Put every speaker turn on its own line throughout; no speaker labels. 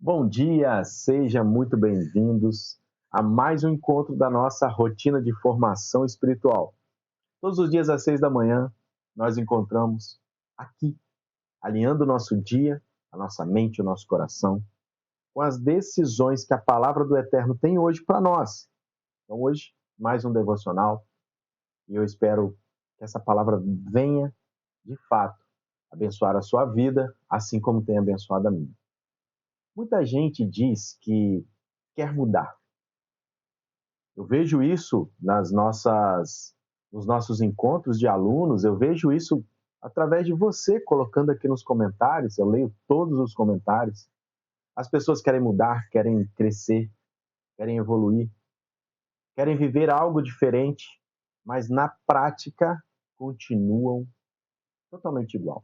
Bom dia, sejam muito bem-vindos a mais um encontro da nossa rotina de formação espiritual. Todos os dias às 6 da manhã, nós encontramos aqui, alinhando o nosso dia, a nossa mente, o nosso coração, com as decisões que a palavra do Eterno tem hoje para nós. Então, hoje, mais um devocional, e eu espero que essa palavra venha, de fato, abençoar a sua vida, assim como tem abençoado a minha. Muita gente diz que quer mudar. Eu vejo isso nos nossos encontros de alunos, eu vejo isso através de você colocando aqui nos comentários, eu leio todos os comentários. As pessoas querem mudar, querem crescer, querem evoluir, querem viver algo diferente, mas na prática continuam totalmente igual.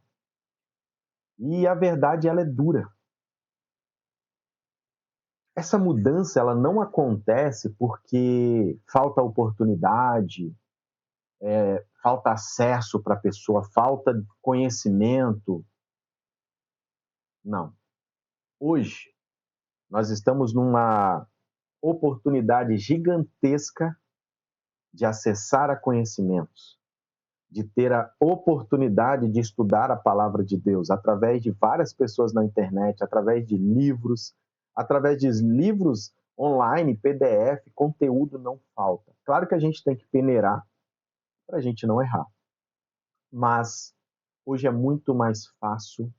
E a verdade, ela é dura. Essa mudança, ela não acontece porque falta oportunidade, falta acesso para a pessoa, falta conhecimento. Não. Hoje, nós estamos numa oportunidade gigantesca de acessar a conhecimentos, de ter a oportunidade de estudar a palavra de Deus através de várias pessoas na internet, através de livros online, PDF, conteúdo não falta. Claro que a gente tem que peneirar para a gente não errar, mas hoje é muito mais fácil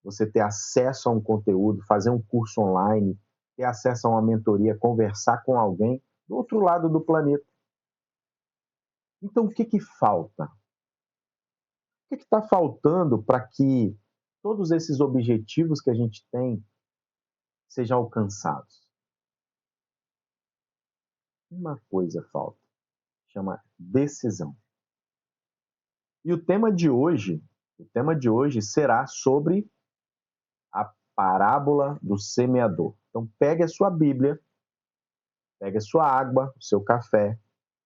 você ter acesso a um conteúdo, fazer um curso online, ter acesso a uma mentoria, conversar com alguém do outro lado do planeta. Então, o que que falta? O que está faltando para que todos esses objetivos que a gente tem sejam alcançados? Uma coisa falta, chama decisão. E o tema de hoje será sobre a parábola do semeador. Então, pegue a sua Bíblia, pegue a sua água, o seu café,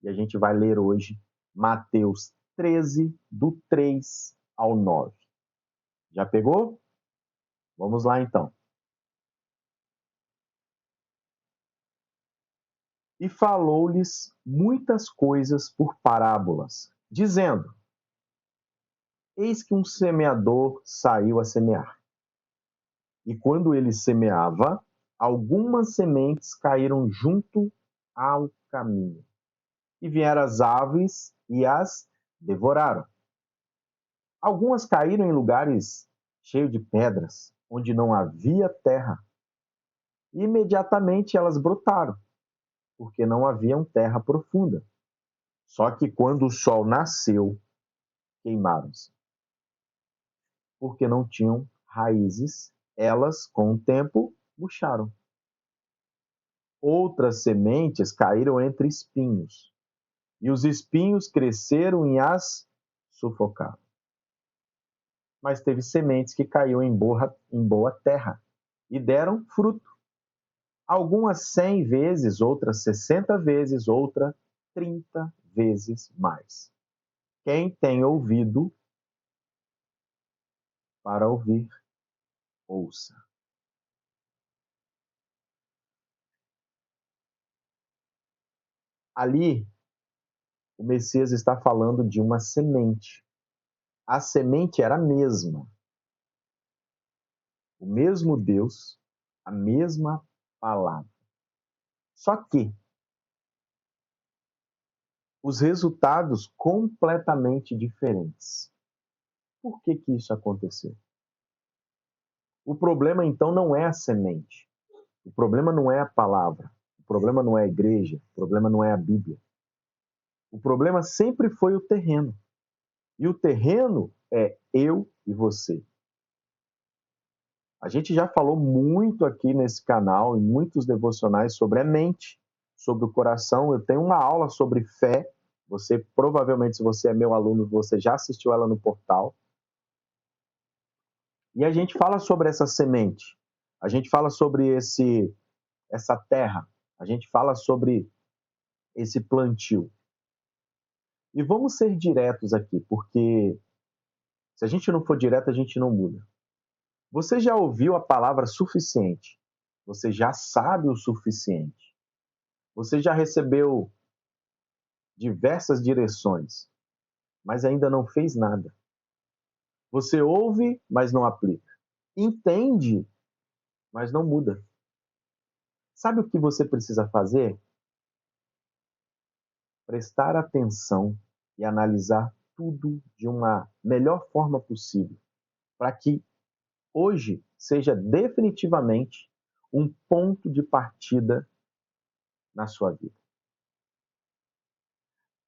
e a gente vai ler hoje Mateus 13, do 3 ao 9. Já pegou? Vamos lá então. E falou-lhes muitas coisas por parábolas, dizendo: Eis que um semeador saiu a semear. E quando ele semeava, algumas sementes caíram junto ao caminho. E vieram as aves e as devoraram. Algumas caíram em lugares cheios de pedras, onde não havia terra. E imediatamente elas brotaram, porque não haviam terra profunda. Só que quando o sol nasceu, queimaram-se, porque não tinham raízes, elas, com o tempo, murcharam. Outras sementes caíram entre espinhos, e os espinhos cresceram e as sufocaram. Mas teve sementes que caíram em boa terra e deram fruto. Algumas 100 vezes, outras 60 vezes, outra 30 vezes mais. Quem tem ouvido para ouvir, ouça. Ali, o Messias está falando de uma semente. A semente era a mesma. O mesmo Deus, a mesma palavra. Só que os resultados completamente diferentes. Por que que isso aconteceu? O problema, então, não é a semente. O problema não é a palavra. O problema não é a igreja. O problema não é a Bíblia. O problema sempre foi o terreno. E o terreno é eu e você. A gente já falou muito aqui nesse canal, em muitos devocionais, sobre a mente, sobre o coração. Eu tenho uma aula sobre fé. Você, provavelmente, se você é meu aluno, você já assistiu ela no portal. E a gente fala sobre essa semente. A gente fala sobre essa terra. A gente fala sobre esse plantio. E vamos ser diretos aqui, porque se a gente não for direto, a gente não muda. Você já ouviu a palavra suficiente? Você já sabe o suficiente. Você já recebeu diversas direções, mas ainda não fez nada. Você ouve, mas não aplica. Entende, mas não muda. Sabe o que você precisa fazer? Prestar atenção e analisar tudo de uma melhor forma possível, para que hoje seja definitivamente um ponto de partida na sua vida.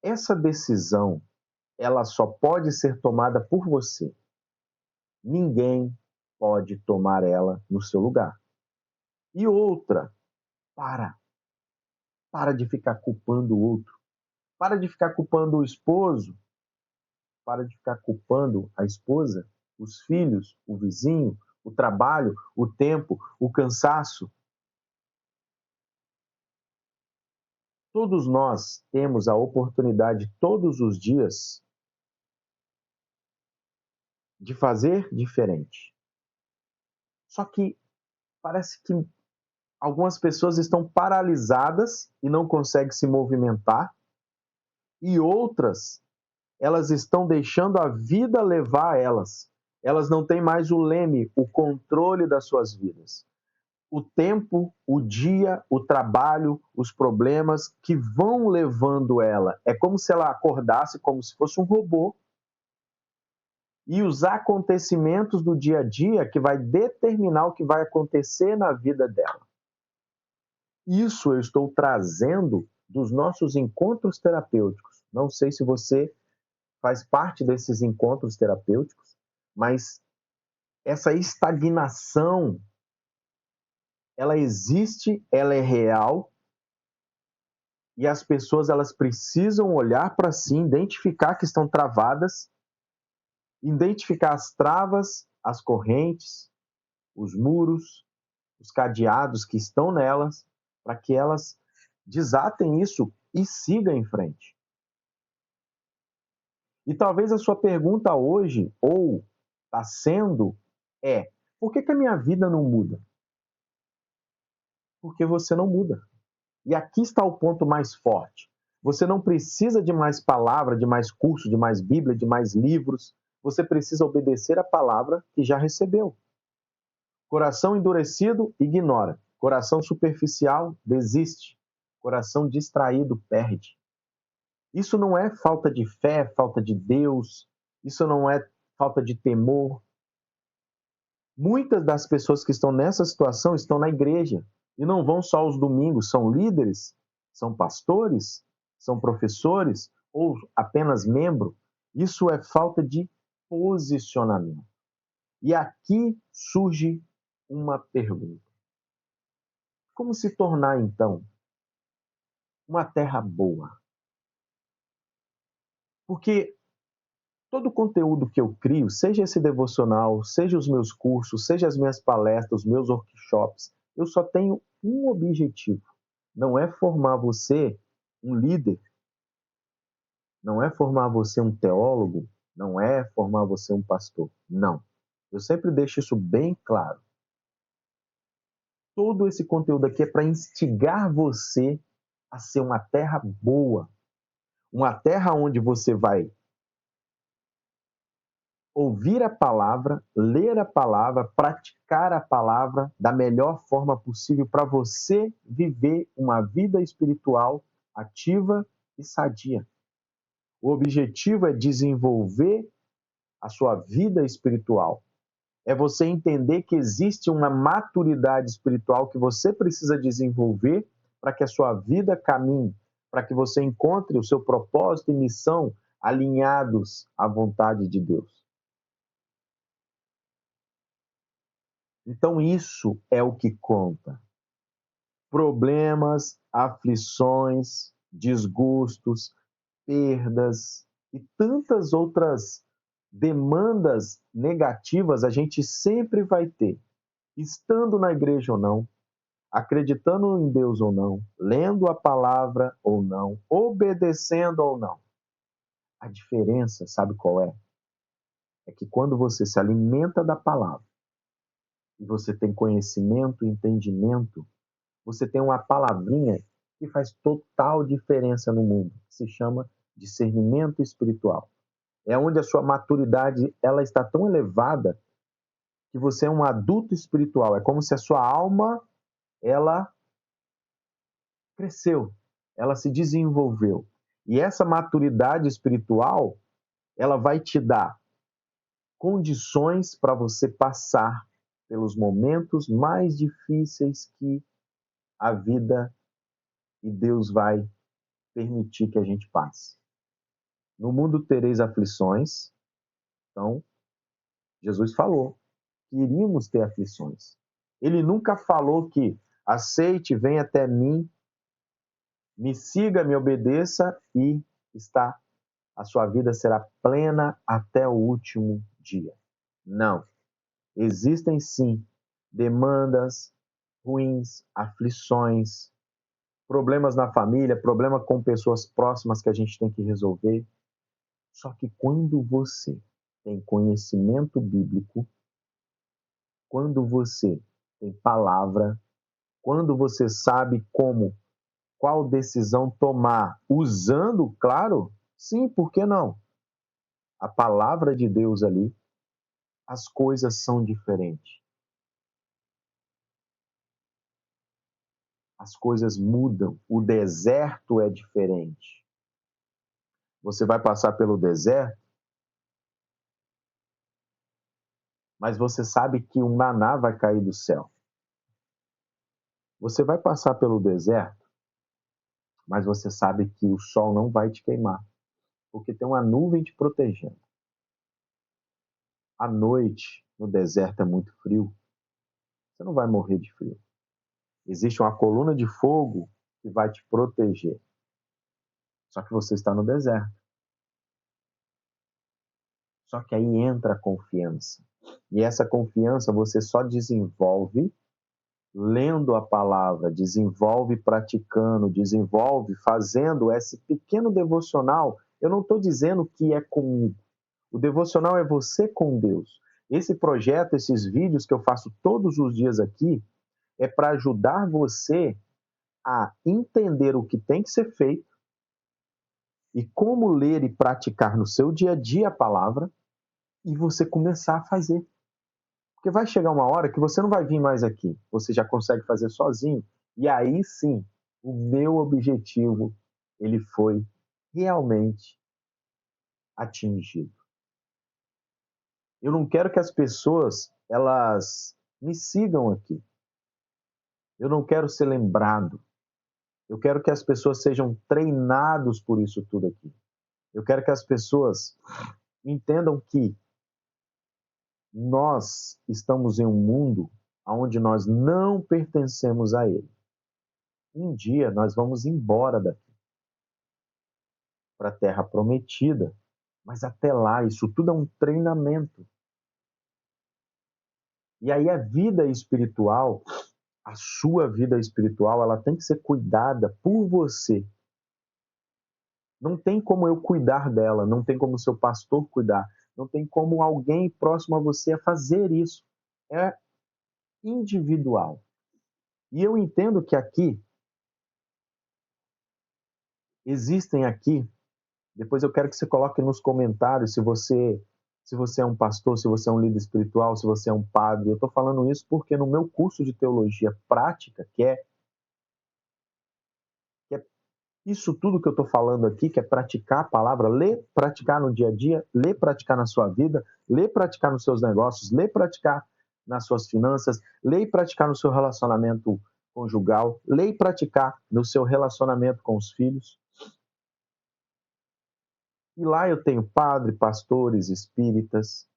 Essa decisão, ela só pode ser tomada por você. Ninguém pode tomar ela no seu lugar. E outra, para de ficar culpando o outro. Para de ficar culpando o esposo, para de ficar culpando a esposa, os filhos, o vizinho, o trabalho, o tempo, o cansaço. Todos nós temos a oportunidade todos os dias de fazer diferente. Só que parece que algumas pessoas estão paralisadas e não conseguem se movimentar, e outras, elas estão deixando a vida levar elas. Elas não têm mais o leme, o controle das suas vidas. O tempo, o dia, o trabalho, os problemas que vão levando ela. É como se ela acordasse como se fosse um robô e os acontecimentos do dia a dia que vai determinar o que vai acontecer na vida dela. Isso eu estou trazendo dos nossos encontros terapêuticos. Não sei se você faz parte desses encontros terapêuticos, mas essa estagnação, ela existe, ela é real, e as pessoas elas precisam olhar para si, identificar que estão travadas, identificar as travas, as correntes, os muros, os cadeados que estão nelas, para que elas desatem isso e sigam em frente. E talvez a sua pergunta hoje, ou está sendo, é: por que a minha vida não muda? Porque você não muda. E aqui está o ponto mais forte. Você não precisa de mais palavra, de mais curso, de mais Bíblia, de mais livros. Você precisa obedecer a palavra que já recebeu. Coração endurecido, ignora. Coração superficial, desiste. Coração distraído, perde. Isso não é falta de fé, falta de Deus. Isso não é falta de temor. Muitas das pessoas que estão nessa situação estão na igreja e não vão só aos domingos, são líderes, são pastores, são professores ou apenas membro. Isso é falta de posicionamento. E aqui surge uma pergunta: como se tornar então uma terra boa? Porque todo o conteúdo que eu crio, seja esse devocional, seja os meus cursos, seja as minhas palestras, os meus workshops, eu só tenho um objetivo. Não é formar você um líder, não é formar você um teólogo, não é formar você um pastor. Não. Eu sempre deixo isso bem claro. Todo esse conteúdo aqui é para instigar você a ser uma terra boa, uma terra onde você vai ouvir a palavra, ler a palavra, praticar a palavra da melhor forma possível para você viver uma vida espiritual ativa e sadia. O objetivo é desenvolver a sua vida espiritual. É você entender que existe uma maturidade espiritual que você precisa desenvolver para que a sua vida caminhe, para que você encontre o seu propósito e missão alinhados à vontade de Deus. Então, isso é o que conta. Problemas, aflições, desgostos, perdas e tantas outras demandas negativas a gente sempre vai ter, estando na igreja ou não, acreditando em Deus ou não, lendo a palavra ou não, obedecendo ou não. A diferença, sabe qual é? É que quando você se alimenta da palavra e você tem conhecimento, entendimento, você tem uma palavrinha que faz total diferença no mundo, que se chama discernimento espiritual. É onde a sua maturidade ela está tão elevada que você é um adulto espiritual. É como se a sua alma ela cresceu, ela se desenvolveu. E essa maturidade espiritual, ela vai te dar condições para você passar pelos momentos mais difíceis que a vida e Deus vai permitir que a gente passe. No mundo tereis aflições, então Jesus falou que iríamos ter aflições. Ele nunca falou que aceite, venha até mim, me siga, me obedeça e a sua vida será plena até o último dia. Não. Existem sim demandas ruins, aflições, problemas na família, problema com pessoas próximas que a gente tem que resolver. Só que quando você tem conhecimento bíblico, quando você tem palavra, quando você sabe qual decisão tomar, usando, claro, sim, por que não? A palavra de Deus ali, as coisas são diferentes. As coisas mudam, o deserto é diferente. Você vai passar pelo deserto, mas você sabe que o maná vai cair do céu. Você vai passar pelo deserto, mas você sabe que o sol não vai te queimar, porque tem uma nuvem te protegendo. À noite, no deserto é muito frio, você não vai morrer de frio. Existe uma coluna de fogo que vai te proteger. Só que você está no deserto. Só que aí entra a confiança. E essa confiança você só desenvolve lendo a palavra, desenvolve praticando, desenvolve fazendo esse pequeno devocional. Eu não estou dizendo que é comigo. O devocional é você com Deus. Esse projeto, esses vídeos que eu faço todos os dias aqui, é para ajudar você a entender o que tem que ser feito e como ler e praticar no seu dia a dia a palavra e você começar a fazer. Porque vai chegar uma hora que você não vai vir mais aqui, você já consegue fazer sozinho, e aí sim, o meu objetivo, ele foi realmente atingido. Eu não quero que as pessoas, elas me sigam aqui. Eu não quero ser lembrado. Eu quero que as pessoas sejam treinados por isso tudo aqui. Eu quero que as pessoas entendam que nós estamos em um mundo onde nós não pertencemos a ele. Um dia nós vamos embora daqui para a Terra Prometida, mas até lá isso tudo é um treinamento. E aí a vida espiritual, a sua vida espiritual, ela tem que ser cuidada por você. Não tem como eu cuidar dela, não tem como o seu pastor cuidar, não tem como alguém próximo a você fazer isso. É individual. E eu entendo que existem aqui, depois eu quero que você coloque nos comentários se você é um pastor, se você é um líder espiritual, se você é um padre. Eu estou falando isso porque no meu curso de teologia prática, que é isso tudo que eu estou falando aqui, que é praticar a palavra, ler, praticar no dia a dia, ler, praticar na sua vida, ler, praticar nos seus negócios, ler, praticar nas suas finanças, ler e praticar no seu relacionamento conjugal, ler e praticar no seu relacionamento com os filhos. E lá eu tenho padre, pastores, espíritas.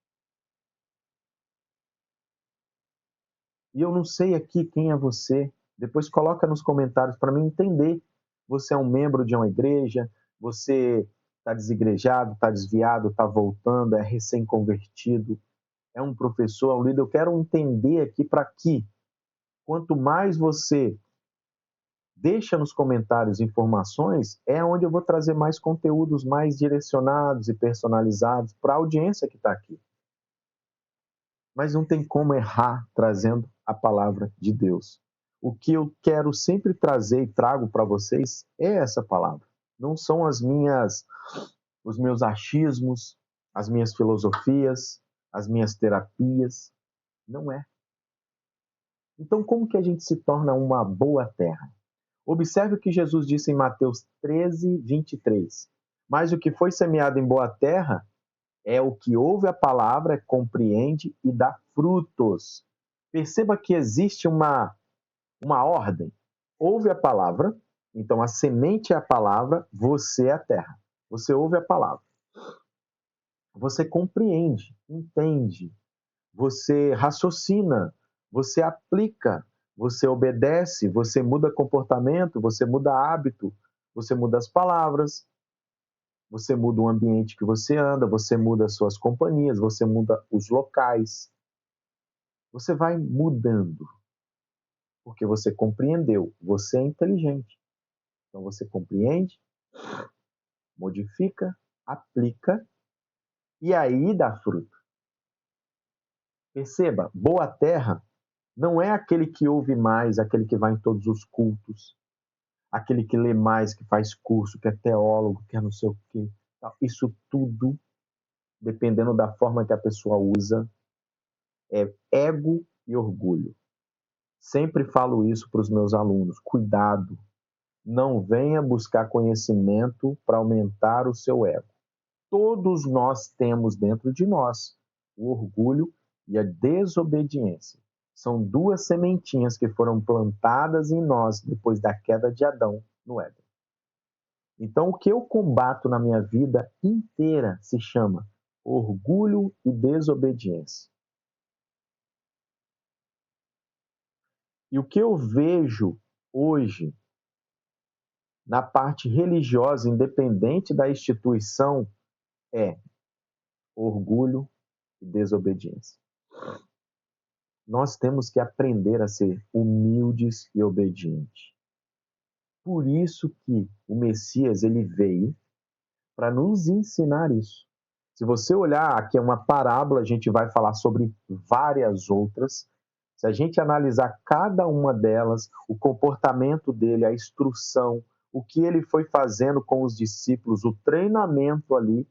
E eu não sei aqui quem é você. Depois coloca nos comentários para mim entender. Você é um membro de uma igreja, você está desigrejado, está desviado, está voltando, é recém-convertido, é um professor, é um líder. Eu quero entender aqui para que, quanto mais você deixa nos comentários informações, é onde eu vou trazer mais conteúdos mais direcionados e personalizados para a audiência que está aqui. mas não tem como errar trazendo a palavra de Deus. O que eu quero sempre trazer e trago para vocês é essa palavra. Não são os meus achismos, as minhas filosofias, as minhas terapias. Não é. Então, como que a gente se torna uma boa terra? Observe o que Jesus disse em Mateus 13, 23. Mas o que foi semeado em boa terra é o que ouve a palavra, compreende e dá frutos. Perceba que existe uma ordem. Ouve a palavra, então a semente é a palavra, você é a terra. Você ouve a palavra. Você compreende, entende, você raciocina, você aplica, você obedece, você muda comportamento, você muda hábito, você muda as palavras, você muda o ambiente que você anda, você muda as suas companhias, você muda os locais. Você vai mudando, porque você compreendeu, você é inteligente. Então você compreende, modifica, aplica e aí dá fruto. Perceba, boa terra não é aquele que ouve mais, aquele que vai em todos os cultos, aquele que lê mais, que faz curso, que é teólogo, que é não sei o quê. Isso tudo, dependendo da forma que a pessoa usa, é ego e orgulho. Sempre falo isso para os meus alunos. Cuidado, não venha buscar conhecimento para aumentar o seu ego. Todos nós temos dentro de nós o orgulho e a desobediência. São duas sementinhas que foram plantadas em nós depois da queda de Adão no Éden. Então, o que eu combato na minha vida inteira se chama orgulho e desobediência. E o que eu vejo hoje na parte religiosa, independente da instituição, é orgulho e desobediência. Nós temos que aprender a ser humildes e obedientes. Por isso que o Messias ele veio para nos ensinar isso. Se você olhar aqui é uma parábola, a gente vai falar sobre várias outras. Se a gente analisar cada uma delas, o comportamento dele, a instrução, o que ele foi fazendo com os discípulos, o treinamento ali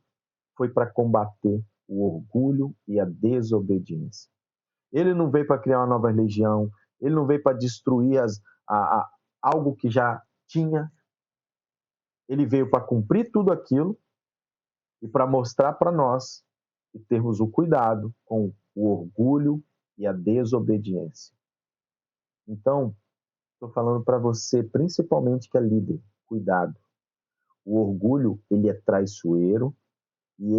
foi para combater o orgulho e a desobediência. Ele não veio para criar uma nova religião, ele não veio para destruir algo que já tinha. Ele veio para cumprir tudo aquilo e para mostrar para nós e termos o cuidado com o orgulho e a desobediência. Então, estou falando para você, principalmente que é líder, cuidado. O orgulho, ele é traiçoeiro e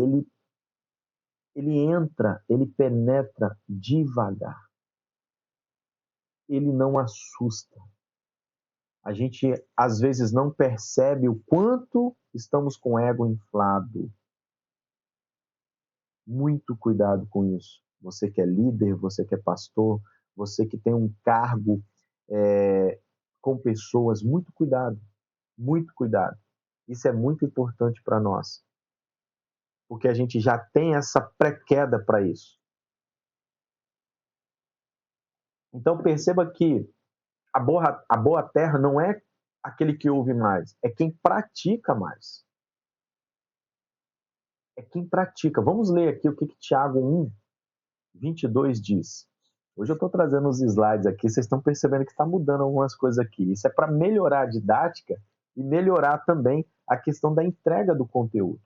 ele entra, ele penetra devagar. Ele não assusta. A gente, às vezes, não percebe o quanto estamos com o ego inflado. Muito cuidado com isso. Você que é líder, você que é pastor, você que tem um cargo com pessoas, muito cuidado, muito cuidado. Isso é muito importante para nós, porque a gente já tem essa pré-queda para isso. Então perceba que a boa terra não é aquele que ouve mais, é quem pratica mais. É quem pratica. Vamos ler aqui o que Tiago 1, 22 diz. Hoje eu estou trazendo os slides aqui, vocês estão percebendo que está mudando algumas coisas aqui. Isso é para melhorar a didática e melhorar também a questão da entrega do conteúdo.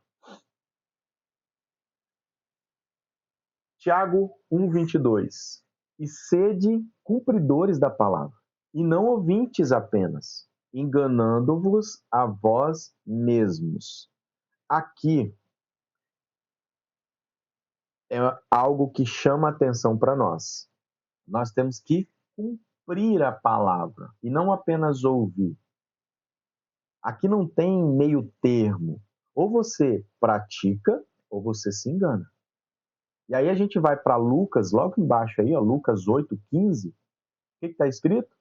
Tiago 1, 22. E sede cumpridores da palavra, e não ouvintes apenas, enganando-vos a vós mesmos. Aqui é algo que chama atenção para nós. Nós temos que cumprir a palavra e não apenas ouvir. Aqui não tem meio termo. Ou você pratica ou você se engana. E aí a gente vai para Lucas, logo embaixo aí, ó, Lucas 8:15. O que está escrito?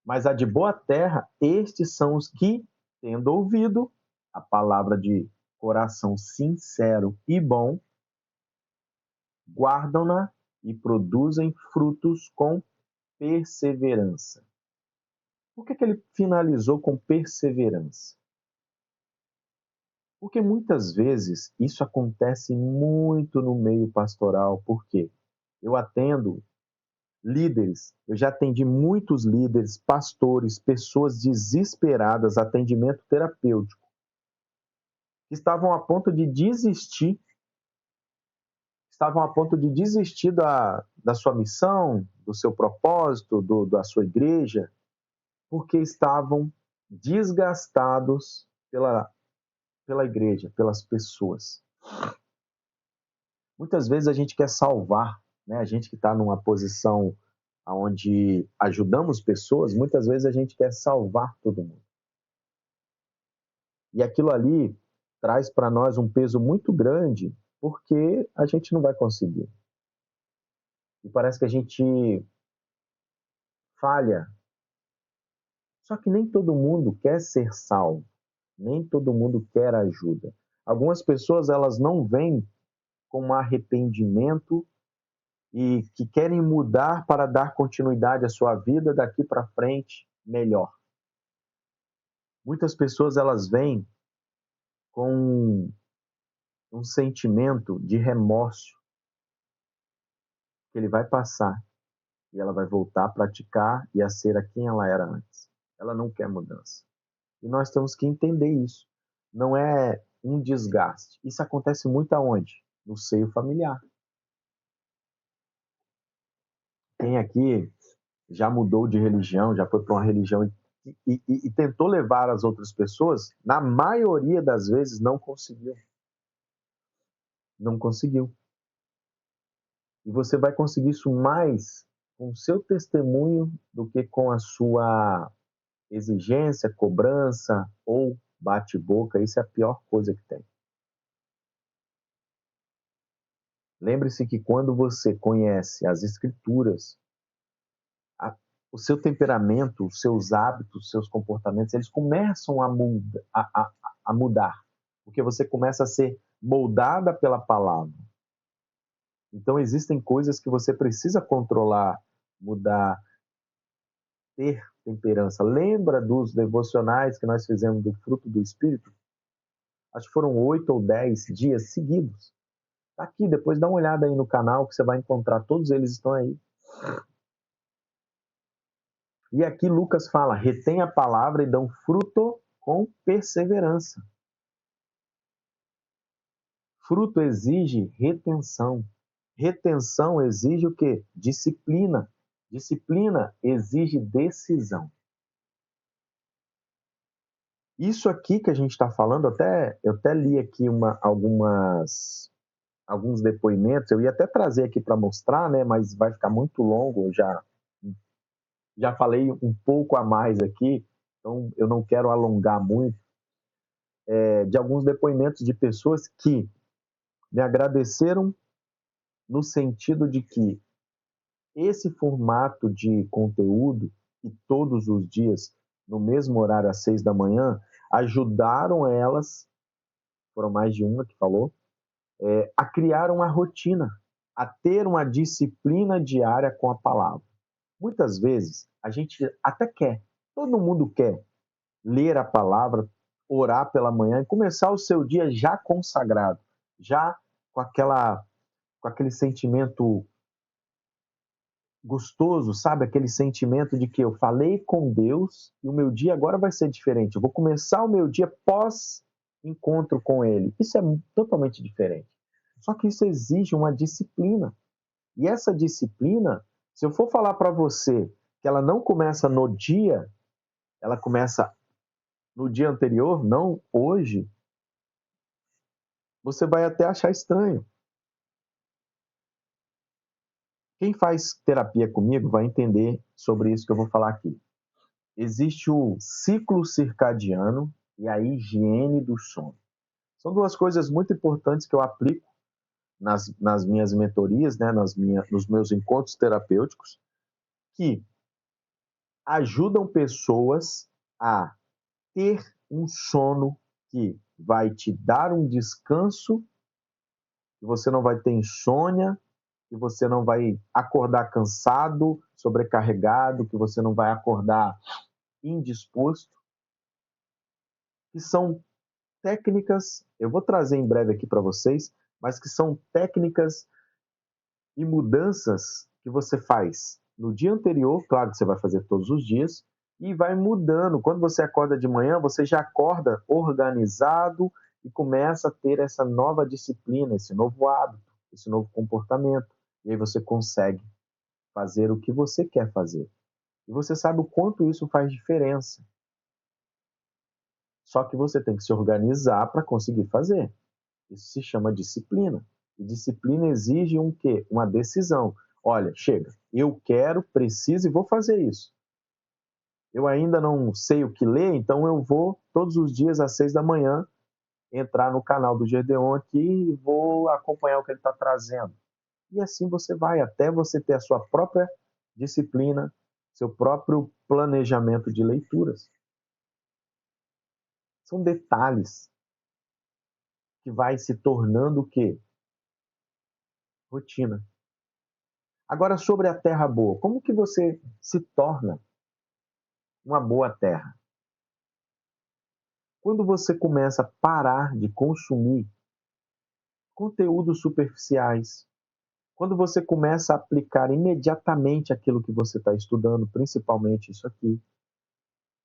Mas a de boa terra, estes são os que, tendo ouvido a palavra de coração sincero e bom, guardam-na e produzem frutos com perseverança. Por que ele finalizou com perseverança? Porque muitas vezes isso acontece muito no meio pastoral. Por quê? Eu atendo líderes, eu já atendi muitos líderes, pastores, pessoas desesperadas, atendimento terapêutico, que estavam a ponto de desistir, da sua missão, do seu propósito, da sua igreja, porque estavam desgastados pela igreja, pelas pessoas. Muitas vezes a gente quer salvar, né? A gente que está numa posição onde ajudamos pessoas, muitas vezes a gente quer salvar todo mundo. E aquilo ali traz para nós um peso muito grande, porque a gente não vai conseguir. E parece que a gente falha. Só que nem todo mundo quer ser salvo, nem todo mundo quer ajuda. Algumas pessoas, elas não vêm com um arrependimento e que querem mudar para dar continuidade à sua vida daqui para frente melhor. Muitas pessoas, elas vêm com um sentimento de remorso que ele vai passar e ela vai voltar a praticar e a ser a quem ela era antes. Ela não quer mudança. E nós temos que entender isso. Não é um desgaste. Isso acontece muito aonde? No seio familiar. Quem aqui já mudou de religião, já foi para uma religião e tentou levar as outras pessoas, na maioria das vezes não conseguiu. Não conseguiu. E você vai conseguir isso mais com o seu testemunho do que com a sua exigência, cobrança ou bate-boca. Isso é a pior coisa que tem. Lembre-se que quando você conhece as Escrituras, o seu temperamento, os seus hábitos, os seus comportamentos, eles começam a mudar, porque você começa a ser moldada pela palavra. Então, existem coisas que você precisa controlar, mudar, ter temperança. Lembra dos devocionais que nós fizemos do fruto do Espírito? Acho que foram 8 ou 10 dias seguidos. Tá aqui, depois dá uma olhada aí no canal que você vai encontrar, todos eles estão aí. E aqui Lucas fala, retém a palavra e dão fruto com perseverança. Fruto exige retenção. Retenção exige o quê? Disciplina. Disciplina exige decisão. Isso aqui que a gente está falando, eu até li aqui alguns depoimentos, eu ia até trazer aqui para mostrar, né, mas vai ficar muito longo, eu já falei um pouco a mais aqui, então eu não quero alongar muito, de alguns depoimentos de pessoas que me agradeceram no sentido de que esse formato de conteúdo, e todos os dias, no mesmo horário, às 6 da manhã, ajudaram elas, foram mais de uma que falou, a criar uma rotina, a ter uma disciplina diária com a palavra. Muitas vezes, a gente até quer, todo mundo quer ler a palavra, orar pela manhã e começar o seu dia já consagrado, já com aquele sentimento gostoso, sabe? Aquele sentimento de que eu falei com Deus e o meu dia agora vai ser diferente. Eu vou começar o meu dia pós encontro com Ele. Isso é totalmente diferente. Só que isso exige uma disciplina. E essa disciplina, se eu for falar para você que ela não começa no dia, ela começa no dia anterior, não hoje, você vai até achar estranho. Quem faz terapia comigo vai entender sobre isso que eu vou falar aqui. Existe o ciclo circadiano e a higiene do sono. São duas coisas muito importantes que eu aplico nas minhas mentorias, né, nos meus encontros terapêuticos, que ajudam pessoas a ter um sono que vai te dar um descanso, que você não vai ter insônia que você não vai acordar cansado, sobrecarregado, que você não vai acordar indisposto, que são técnicas, eu vou trazer em breve aqui para vocês, mas que são técnicas e mudanças que você faz no dia anterior, claro que você vai fazer todos os dias, e vai mudando. Quando você acorda de manhã, você já acorda organizado e começa a ter essa nova disciplina, esse novo hábito, esse novo comportamento. E aí você consegue fazer o que você quer fazer. E você sabe o quanto isso faz diferença. Só que você tem que se organizar para conseguir fazer. Isso se chama disciplina. E disciplina exige um quê? Uma decisão. Olha, chega, eu quero, preciso e vou fazer isso. Eu ainda não sei o que ler, então eu vou todos os dias às 6 da manhã entrar no canal do Gedeon aqui e vou acompanhar o que ele está trazendo. E assim você vai até você ter a sua própria disciplina, seu próprio planejamento de leituras. São detalhes que vai se tornando o quê? Rotina. Agora, sobre a terra boa, como que você se torna uma boa terra? Quando você começa a parar de consumir conteúdos superficiais, quando você começa a aplicar imediatamente aquilo que você está estudando, principalmente isso aqui,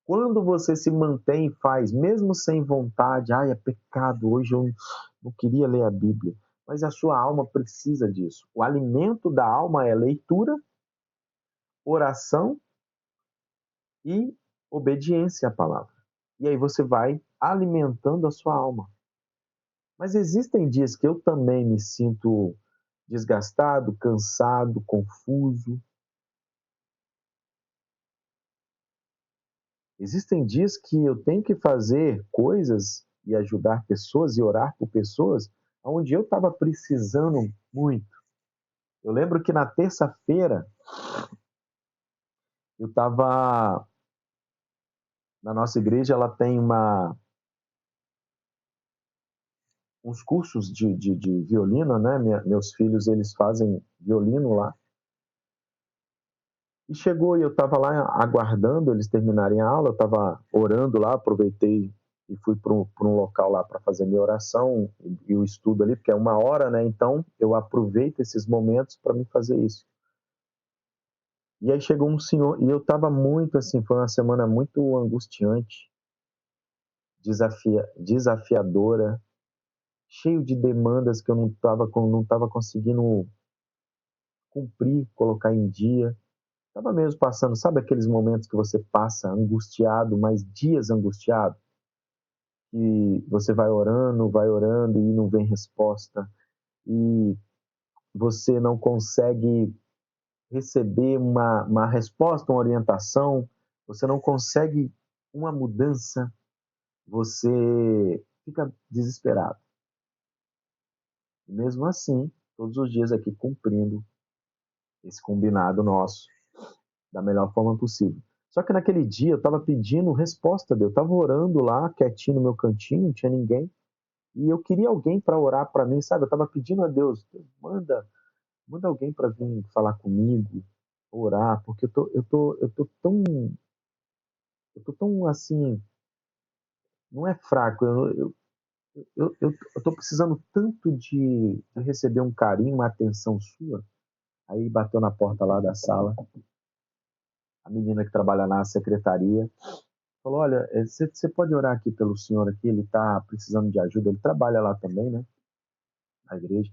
quando você se mantém e faz, mesmo sem vontade, é pecado, hoje eu não queria ler a Bíblia, mas a sua alma precisa disso. O alimento da alma é leitura, oração e obediência à palavra. E aí você vai alimentando a sua alma. Mas existem dias que eu também me sinto desgastado, cansado, confuso. Existem dias que eu tenho que fazer coisas e ajudar pessoas e orar por pessoas onde eu estava precisando muito. Eu lembro que na terça-feira eu estava na nossa igreja, ela tem uns cursos de violino, né? Meus filhos, eles fazem violino lá. E chegou e eu estava lá aguardando eles terminarem a aula, eu estava orando lá, aproveitei e fui para um local lá para fazer minha oração e o estudo ali, porque é 1 hora, né? Então eu aproveito esses momentos para me fazer isso. E aí chegou um senhor, e eu estava muito assim, foi uma semana muito angustiante, desafiadora, cheio de demandas que eu não estava conseguindo cumprir, colocar em dia. Estava mesmo passando, sabe aqueles momentos que você passa angustiado, mas dias angustiado? E você vai orando e não vem resposta. E você não consegue receber uma resposta, uma orientação. Você não consegue uma mudança. Você fica desesperado. E mesmo assim, todos os dias aqui cumprindo esse combinado nosso da melhor forma possível. Só que naquele dia eu estava pedindo resposta a Deus, eu estava orando lá, quietinho no meu cantinho, não tinha ninguém, e eu queria alguém para orar para mim, sabe? Eu estava pedindo a Deus, manda alguém para vir falar comigo, orar, porque eu tô tão assim, não é fraco, eu tô precisando tanto de receber um carinho, uma atenção sua. Aí bateu na porta lá da sala, a menina que trabalha na secretaria, falou, olha, você pode orar aqui pelo senhor aqui, ele está precisando de ajuda, ele trabalha lá também, né, na igreja.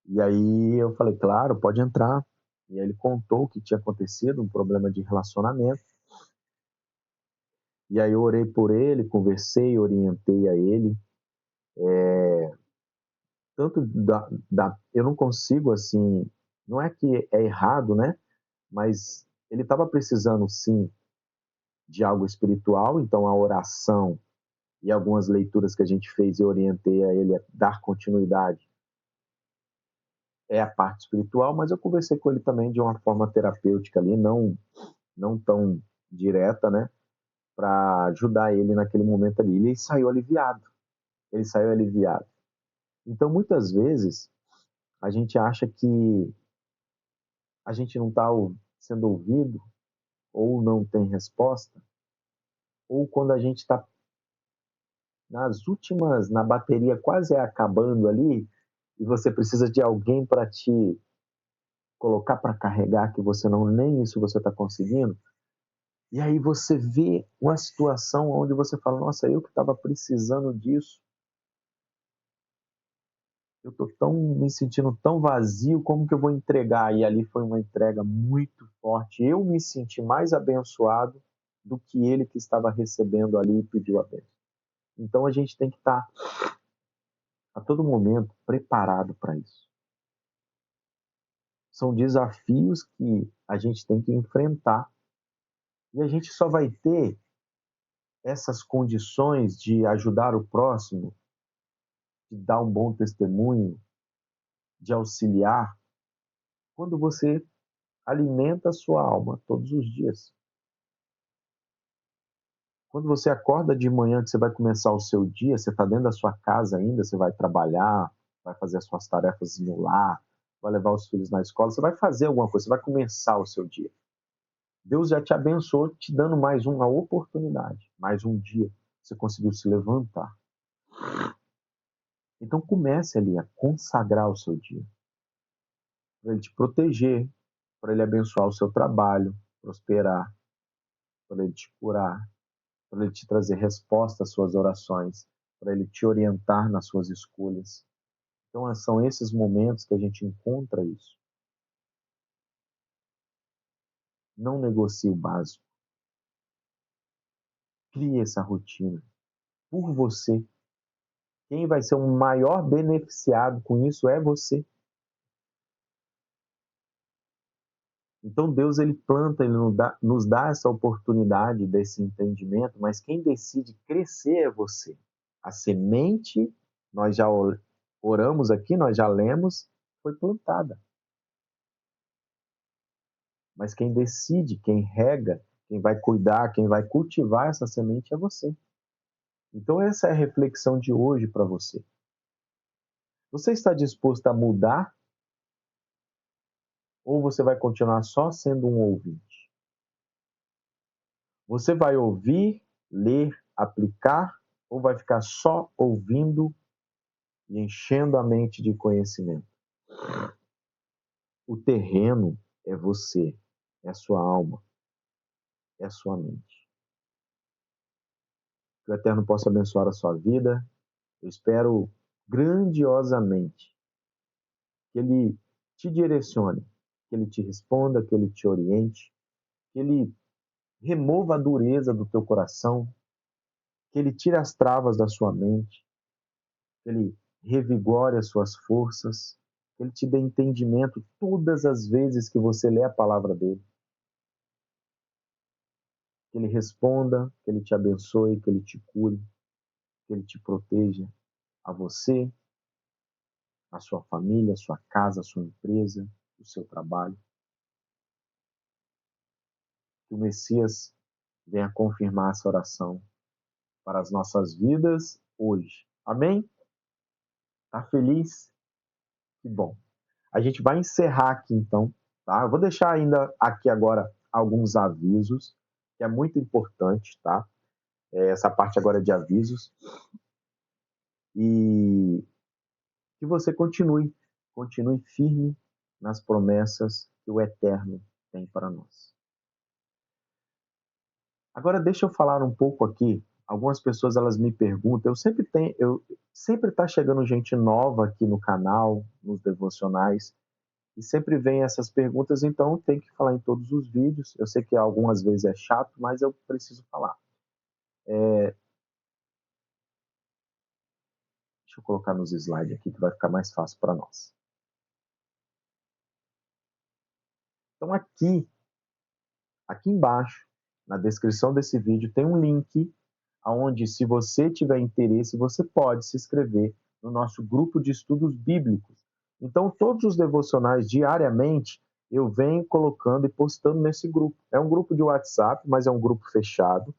E aí eu falei, claro, pode entrar. E aí ele contou o que tinha acontecido, um problema de relacionamento. E aí eu orei por ele, conversei, orientei a ele. Tanto eu não consigo, assim, não é que é errado, né, mas ele estava precisando, sim, de algo espiritual, então a oração e algumas leituras que a gente fez, eu orientei a ele a dar continuidade, é a parte espiritual, mas eu conversei com ele também de uma forma terapêutica ali, não tão direta, né, para ajudar ele naquele momento ali. Ele saiu aliviado. Ele saiu aliviado. Então, muitas vezes, a gente acha que a gente não está sendo ouvido, ou não tem resposta, ou quando a gente está nas últimas, na bateria quase acabando ali, e você precisa de alguém para te colocar para carregar, que você não, nem isso você está conseguindo, e aí você vê uma situação onde você fala, nossa, eu que estava precisando disso, eu estou tão me sentindo tão vazio, como que eu vou entregar? E ali foi uma entrega muito forte. Eu me senti mais abençoado do que ele que estava recebendo ali e pediu a bênção. Então a gente tem que estar a todo momento preparado para isso. São desafios que a gente tem que enfrentar. E a gente só vai ter essas condições de ajudar o próximo, de dar um bom testemunho, de auxiliar, quando você alimenta a sua alma todos os dias. Quando você acorda de manhã, que você vai começar o seu dia, você está dentro da sua casa ainda, você vai trabalhar, vai fazer as suas tarefas no lar, vai levar os filhos na escola, você vai fazer alguma coisa, você vai começar o seu dia. Deus já te abençoou, te dando mais uma oportunidade, mais um dia. Você conseguiu se levantar. Então comece ali a consagrar o seu dia, para ele te proteger, para ele abençoar o seu trabalho, prosperar, para ele te curar, para ele te trazer resposta às suas orações, para ele te orientar nas suas escolhas. Então são esses momentos que a gente encontra isso. Não negocie o básico. Crie essa rotina por você. Quem vai ser o maior beneficiado com isso é você. Então Deus ele planta, ele nos dá essa oportunidade desse entendimento, mas quem decide crescer é você. A semente, nós já oramos aqui, nós já lemos, foi plantada. Mas quem decide, quem rega, quem vai cuidar, quem vai cultivar essa semente é você. Então essa é a reflexão de hoje para você. Você está disposto a mudar ou você vai continuar só sendo um ouvinte? Você vai ouvir, ler, aplicar ou vai ficar só ouvindo e enchendo a mente de conhecimento? O terreno é você, é a sua alma, é a sua mente. Que o Eterno possa abençoar a sua vida. Eu espero grandiosamente que Ele te direcione, que Ele te responda, que Ele te oriente, que Ele remova a dureza do teu coração, que Ele tire as travas da sua mente, que Ele revigore as suas forças, que Ele te dê entendimento todas as vezes que você lê a palavra dEle, que Ele responda, que Ele te abençoe, que Ele te cure, que Ele te proteja, a você, a sua família, a sua casa, a sua empresa, o seu trabalho. Que o Messias venha confirmar essa oração para as nossas vidas hoje. Amém? Tá feliz? Que bom. A gente vai encerrar aqui então, tá? Eu vou deixar ainda aqui agora alguns avisos, que é muito importante, tá? Essa parte agora é de avisos. E que você continue firme nas promessas que o Eterno tem para nós. Agora deixa eu falar um pouco aqui. Algumas pessoas elas me perguntam, eu sempre tá chegando gente nova aqui no canal, nos devocionais, e sempre vem essas perguntas, então tem que falar em todos os vídeos. Eu sei que algumas vezes é chato, mas eu preciso falar. Deixa eu colocar nos slides aqui que vai ficar mais fácil para nós. Então aqui embaixo, na descrição desse vídeo, tem um link onde, se você tiver interesse, você pode se inscrever no nosso grupo de estudos bíblicos. Então, todos os devocionais, diariamente, eu venho colocando e postando nesse grupo. É um grupo de WhatsApp, mas é um grupo fechado,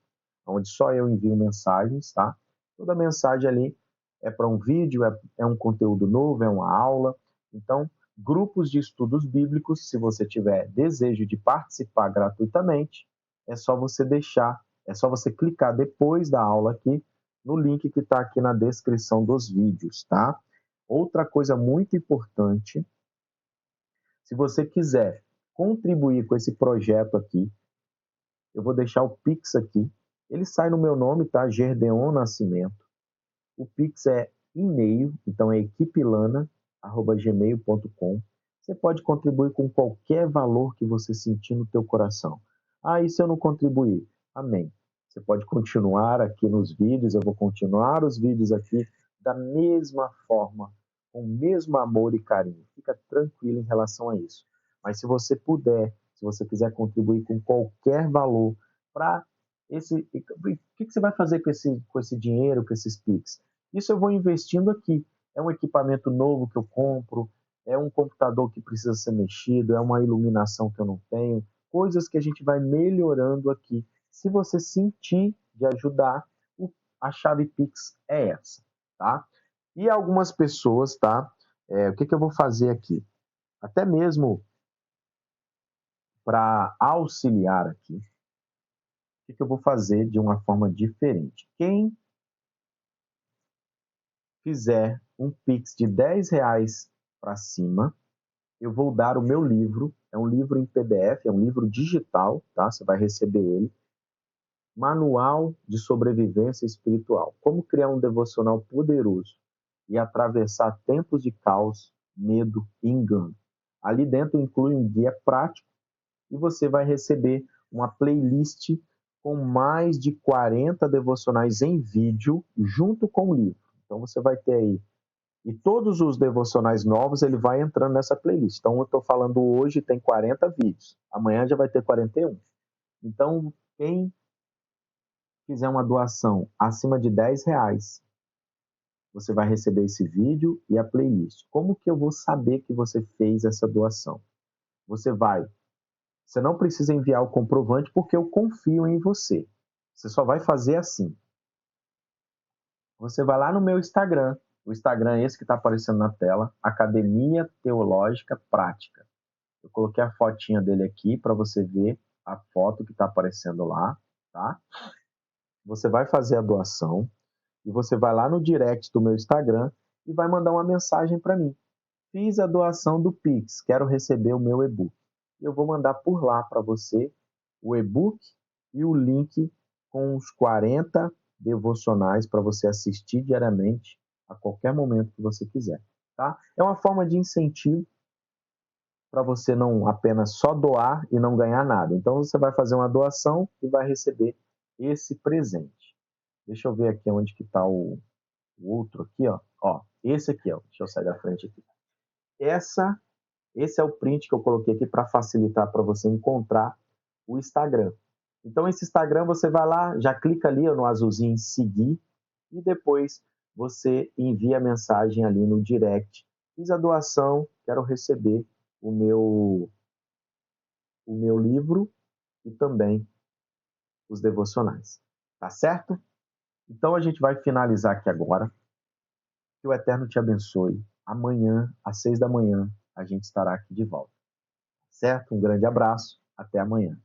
onde só eu envio mensagens, tá? Toda mensagem ali é para um vídeo, é um conteúdo novo, é uma aula. Então, grupos de estudos bíblicos, se você tiver desejo de participar gratuitamente, é só você deixar, é só você clicar depois da aula aqui no link que está aqui na descrição dos vídeos, tá? Outra coisa muito importante, se você quiser contribuir com esse projeto aqui, eu vou deixar o Pix aqui. Ele sai no meu nome, tá? Gerdeon Nascimento. O Pix é e-mail, então é equipelana@gmail.com. Você pode contribuir com qualquer valor que você sentir no teu coração. Ah, e se eu não contribuir? Amém. Você pode continuar aqui nos vídeos, eu vou continuar os vídeos aqui da mesma forma, com o mesmo amor e carinho. Fica tranquilo em relação a isso. Mas se você puder, se você quiser contribuir com qualquer valor para esse... O que você vai fazer com esse dinheiro, com esses Pix? Isso eu vou investindo aqui. É um equipamento novo que eu compro, é um computador que precisa ser mexido, é uma iluminação que eu não tenho, coisas que a gente vai melhorando aqui. Se você sentir de ajudar, a chave Pix é essa, tá? E algumas pessoas, tá? O que eu vou fazer aqui? Até mesmo para auxiliar aqui, o que eu vou fazer de uma forma diferente? Quem fizer um Pix de R$ 10 para cima, eu vou dar o meu livro. É um livro em PDF, é um livro digital, tá? Você vai receber ele. Manual de Sobrevivência Espiritual. Como criar um devocional poderoso e atravessar tempos de caos, medo e engano. Ali dentro inclui um guia prático e você vai receber uma playlist com mais de 40 devocionais em vídeo junto com o livro. Então você vai ter aí, e todos os devocionais novos ele vai entrando nessa playlist. Então eu estou falando hoje tem 40 vídeos, amanhã já vai ter 41. Então quem fizer uma doação acima de R$ 10, você vai receber esse vídeo e a playlist. Como que eu vou saber que você fez essa doação? Você não precisa enviar o comprovante porque eu confio em você. Você só vai fazer assim. Você vai lá no meu Instagram, o Instagram é esse que está aparecendo na tela, Academia Teológica Prática. Eu coloquei a fotinha dele aqui para você ver a foto que está aparecendo lá, tá? Você vai fazer a doação e você vai lá no direct do meu Instagram e vai mandar uma mensagem para mim. Fiz a doação do Pix, quero receber o meu e-book. Eu vou mandar por lá para você o e-book e o link com os 40 devocionais para você assistir diariamente a qualquer momento que você quiser, tá? É uma forma de incentivo para você não apenas só doar e não ganhar nada. Então você vai fazer uma doação e vai receber esse presente. Deixa eu ver aqui onde que está o outro aqui, ó. Ó, esse aqui, ó. Deixa eu sair da frente aqui. Esse é o print que eu coloquei aqui para facilitar para você encontrar o Instagram. Então, esse Instagram, você vai lá, já clica ali no azulzinho em seguir e depois você envia a mensagem ali no direct. Fiz a doação, quero receber o meu livro e também os devocionais. Tá certo? Então, a gente vai finalizar aqui agora. Que o Eterno te abençoe. Amanhã, às 6 da manhã, a gente estará aqui de volta. Certo? Um grande abraço. Até amanhã.